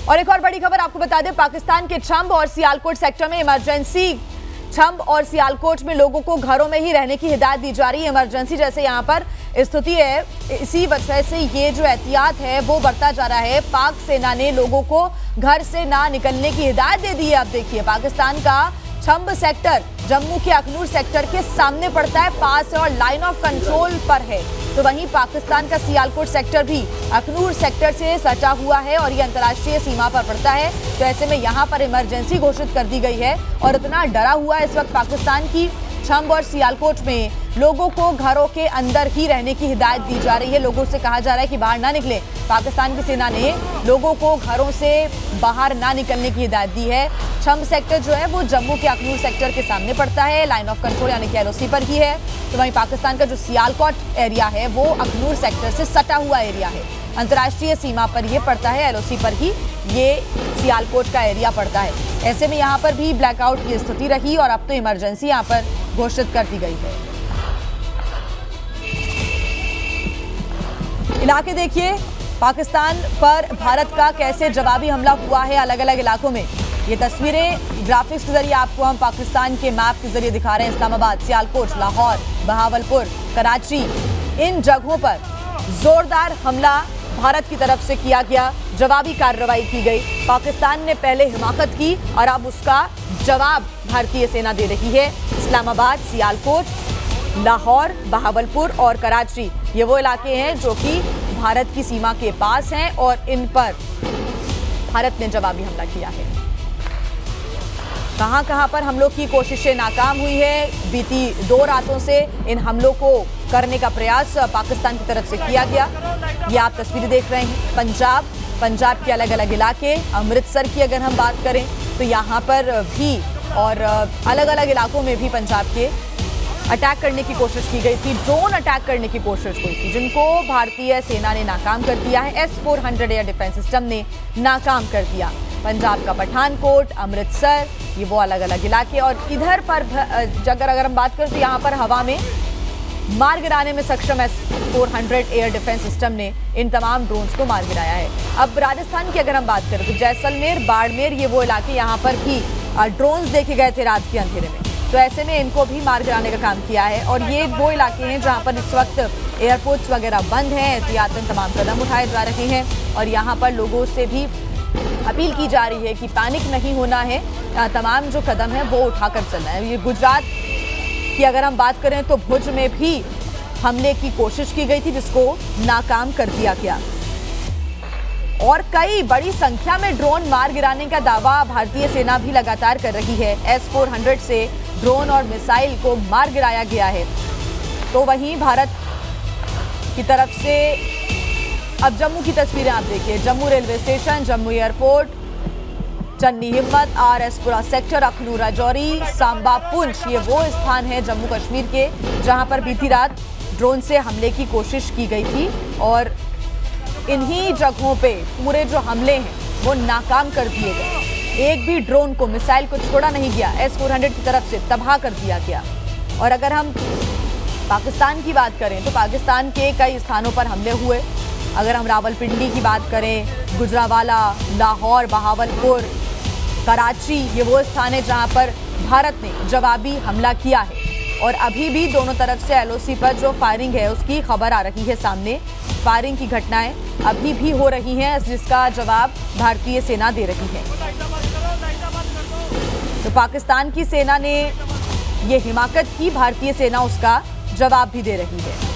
और एक और बड़ी खबर आपको बता दें, पाकिस्तान के छंब और सियालकोट सेक्टर में इमरजेंसी। छंब और सियालकोट में लोगों को घरों में ही रहने की हिदायत दी जा रही है। इमरजेंसी जैसे यहाँ पर स्थिति है, इसी वजह से ये जो एहतियात है वो बरता जा रहा है। पाक सेना ने लोगों को घर से ना निकलने की हिदायत दे दी है। अब देखिए, पाकिस्तान का छंब सेक्टर जम्मू के अखनूर सेक्टर के सामने पड़ता है, पास है और लाइन ऑफ कंट्रोल पर है। तो वहीं पाकिस्तान का सियालकोट सेक्टर भी अखनूर सेक्टर से सटा हुआ है और ये अंतर्राष्ट्रीय सीमा पर पड़ता है। तो ऐसे में यहाँ पर इमरजेंसी घोषित कर दी गई है और इतना डरा हुआ है इस वक्त पाकिस्तान की छंब और सियालकोट में लोगों को घरों के अंदर ही रहने की हिदायत दी जा रही है। लोगों से कहा जा रहा है कि बाहर ना निकले। पाकिस्तान की सेना ने लोगों को घरों से बाहर ना निकलने की हिदायत दी है। छंब सेक्टर जो है वो जम्मू के अखनूर सेक्टर के सामने पड़ता है, लाइन ऑफ कंट्रोल यानी कि LOC पर ही है। तो वहीं पाकिस्तान का जो सियालकोट एरिया है वो अखनूर सेक्टर से सटा हुआ एरिया है, अंतर्राष्ट्रीय सीमा पर ये पड़ता है, LOC पर ही ये सियालकोट का एरिया पड़ता है। ऐसे में यहाँ पर भी ब्लैकआउट की स्थिति रही और अब तो इमरजेंसी यहाँ पर घोषित कर दी गई है। इलाके देखिए, पाकिस्तान पर भारत का कैसे जवाबी हमला हुआ है अलग अलग इलाकों में। ये तस्वीरें ग्राफिक्स के जरिए आपको हम पाकिस्तान के मैप के जरिए दिखा रहे हैं। इस्लामाबाद, सियालकोट, लाहौर, बहावलपुर, कराची, इन जगहों पर जोरदार हमला भारत की तरफ से किया गया, जवाबी कार्रवाई की गई। पाकिस्तान ने पहले हिमाकत की और अब उसका जवाब भारतीय सेना दे रही है। इस्लामाबाद, सियालकोट, लाहौर, बहावलपुर और कराची ये वो इलाके हैं जो कि भारत की सीमा के पास हैं और इन पर भारत ने जवाबी हमला किया है। कहां कहां पर हमलों की कोशिशें नाकाम हुई है। बीती 2 रातों से इन हमलों को करने का प्रयास पाकिस्तान की तरफ से किया गया। ये आप तस्वीरें देख रहे हैं। पंजाब के अलग अलग इलाके, अमृतसर की अगर हम बात करें तो यहाँ पर भी और अलग अलग इलाकों में भी पंजाब के अटैक करने की कोशिश की गई थी, ड्रोन अटैक करने की कोशिश हुई थी, जिनको भारतीय सेना ने नाकाम कर दिया है। S-400 एयर डिफेंस सिस्टम ने नाकाम कर दिया। पंजाब का पठानकोट, अमृतसर, ये वो अलग अलग इलाके। और इधर पर अगर हम बात करें तो यहाँ पर हवा में मार गिराने में सक्षम S-400 एयर डिफेंस सिस्टम ने इन तमाम ड्रोन्स को मार गिराया है। अब राजस्थान की अगर हम बात करें तो जैसलमेर, बाड़मेर, ये वो इलाके यहाँ पर भी ड्रोन्स देखे गए थे रात के अंधेरे में। तो ऐसे में इनको भी मार गिराने का काम किया है। और ये वो इलाके हैं जहाँ पर इस वक्त एयरपोर्ट्स वगैरह बंद हैं, एहतियातन तमाम कदम उठाए जा रहे हैं और यहाँ पर लोगों से भी अपील की जा रही है कि पैनिक नहीं होना है, तमाम जो कदम है वो उठाकर चलना है। ये गुजरात की अगर हम बात करें तो भुज में भी हमले की कोशिश की गई थी, जिसको नाकाम कर दिया गया। और कई बड़ी संख्या में ड्रोन मार गिराने का दावा भारतीय सेना भी लगातार कर रही है। S-400 से ड्रोन और मिसाइल को मार गिराया गया है। तो वहीं भारत की तरफ से अब जम्मू की तस्वीरें आप देखिए। Jammu railway station, Jammu airport, Channi हिम्मत, RS-पुरा सेक्टर, अखनूर राजौरी, सांबा, पुंछ, ये वो स्थान है जम्मू कश्मीर के जहां पर बीती रात ड्रोन से हमले की कोशिश की गई थी और इन्हीं जगहों पे पूरे जो हमले हैं वो नाकाम कर दिए गए। एक भी ड्रोन को, मिसाइल को छोड़ा नहीं गया, S-400 की तरफ से तबाह कर दिया गया। और अगर हम पाकिस्तान की बात करें तो पाकिस्तान के कई स्थानों पर हमले हुए। अगर हम रावलपिंडी की बात करें, गुजरावाला, लाहौर, बहावलपुर, कराची, ये वो स्थान है जहां पर भारत ने जवाबी हमला किया है। और अभी भी दोनों तरफ से LOC पर जो फायरिंग है उसकी खबर आ रही है सामने। फायरिंग की घटनाएं अभी भी हो रही हैं, जिसका जवाब भारतीय सेना दे रही है। तो पाकिस्तान की सेना ने ये हिमाकत की, भारतीय सेना उसका जवाब भी दे रही है।